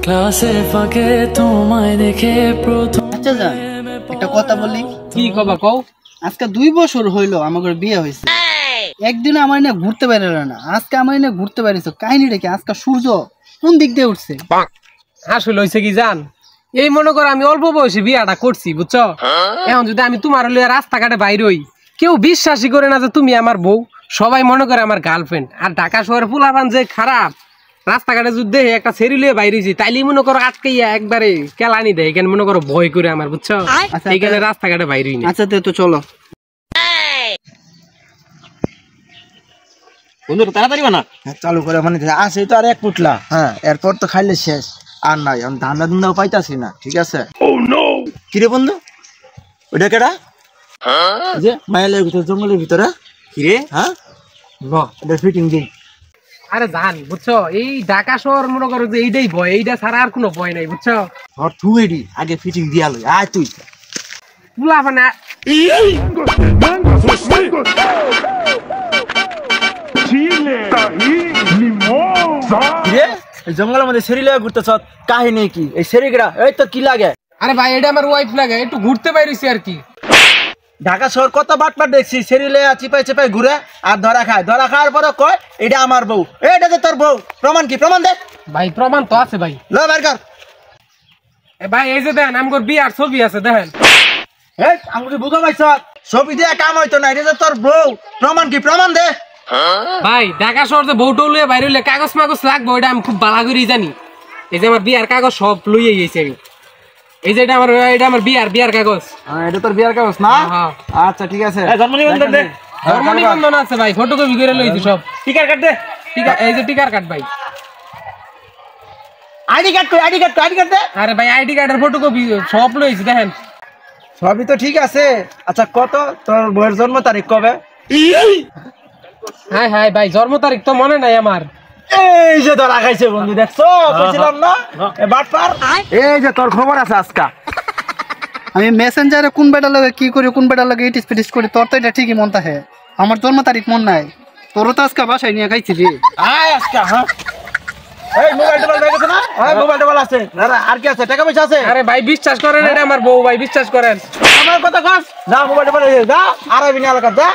ক্লাসে ফাঁকে তোমায় দেখে প্রথম। আচ্ছা যান, একটা কথা বলি। কি কবা কও? আজকে 2 বছর হইলো আমাদের বিয়ে হয়েছে, একদিন আমার নিয়ে ঘুরতে বেরোল না, আজকে আমার নিয়ে ঘুরতে বেরিয়েছো, কাহিনীটা কি? আজকে সূর্য কোন দিক দিয়ে উঠছে? আসলে হইছে কি জান, এই মনে করো আমি অল্প বয়সে বিয়াটা করছি বুঝছো। এখন যদি আমি তোমার লইয়া রাস্তাঘাটে বাইর হই, কেউ বিশ্বাসই করে না যে তুমি আমার বউ, সবাই মনে করে আমার গার্লফ্রেন্ড। আর ঢাকা শহরের পোলাপান যে খারাপ, রাস্তাঘাটে যদি দেখে একটা ছেড়ি লিয়ে বাইরেছি তাইলেই মনে করো আজকে একবারে কেলানি দেয়, এখানে মনে করো ভয় করে আমার বুঝছো, এইখানে রাস্তাঘাটে বাইরেই না। আচ্ছা তো চলো বন্ধু তাড়াতাড়ি বানা। চালু করে মানে আসে তো আর এক পুটলা, হ্যাঁ এরপর তো খাইলে শেষ আর নাই। আমি ধান্দা ধুন্দাও পাইতাছি না, ঠিক আছে? কিরে বন্ধু, ওইটা কেডা? যে মায়ালের ভিতরে, জঙ্গলের ভিতরে কিরে? হ্যাঁ এটা ফিটিং দিই। আরে জান বুঝছো, এই ঢাকা শহর মনে করো যে এইটাই ভয়, এইটা ছাড়া আর কোনো ভয় নাই বুঝছো। ধর তুই এডি আগে ফিটিং দিয়া লই, আয় তুই। পোলাপানে কিরে এই জঙ্গলের মধ্যে সেরি লাগা ঘুরতেছ, কাহিনী কি? এই সেরি কেডা? এই তো কি লাগে? আরে ভাই এটা আমার ওয়াইফ লাগে, একটু ঘুরতে বাইরেছি আর কি। ঢাকা শহর কত বাটপাট দেখছি, সেরি লেয়া চিপাই চিপাই ঘুরে আর ধরা খায়, ধরা খাওয়ার পরে কয় এটা আমার বউ। এটা যে তোর বউ, প্রমাণ কি? প্রমাণ দে ভাই প্রমাণ তো আছে ভাই। ল বের কর। ভাই এই যে দেখেন আমগর বিয়ার ছবি আছে দেখেন। এই আমাকে বুঝা পাইছ? ছবি দিয়ে কাম হইতো না, এটা যে তোর বউ। প্রমাণ কি? প্রমাণ দে। ভাই ঢাকা শহর যে বউটা লইয়া বাইরে হইলে কাগজ মাগজ লাগবে, ওইটা আমি খুব ভালো করেই জানি। এই যে আমার বিয়ার কাগজ সব লইয়ে গেছি আমি। এই যে এটা আমার বিয়ার কাগজ। হ্যাঁ এটা তোর বিয়ার কাগজ না? হ্যাঁ। আচ্ছা ঠিক আছে। জন্ম নিবন্ধন দে। জন্ম নিবন্ধন আছে ভাই, ফটোকপি করে লইছি সব। টিকার কাট দে। টিকা, এই যে টিকার কার্ড ভাই। আইডি কার্ড কই? আইডি কার্ড দে। আরে ভাই আইডি কার্ডের ফটোকপি সব লইছি দেখেন। সবই তো ঠিক আছে। আচ্ছা কত তোর বউয়ের জন্ম তারিখ কবে? হ্যাঁ হ্যাঁ ভাই জন্ম তারিখ তো মনে নাই আমার। এই যে ধরা খাইছে বন্ধু, দেখছো? কইছিলাম না এ বাটপার। এই যে তোর খবর আছে আজকা। আমি মেসেঞ্জারে কোন বেটা লাগে কি করি, কোন বেটা লাগে ইটিস পিটিস করি, তোর তো এটা ঠিকই মন থাকে, আমার জন্ম তারিখ মন নাই। তোরও তো আজকে বাসায় নিয়ে খাইছি রে। আয় আজকা। হ্যাঁ এই মোবাইল টোবাইল হয়ে গেছে না? এই মোবাইল টোবাইল আছে না? আর কি আছে? টাকা পয়সা আছে? আরে ভাই বিশ্বাস করেন এটা আমার বউ ভাই, বিশ্বাস করেন। আমার কথা কস। যা মোবাইল টোবাইল যা, আর আইবি না এলাকা যা।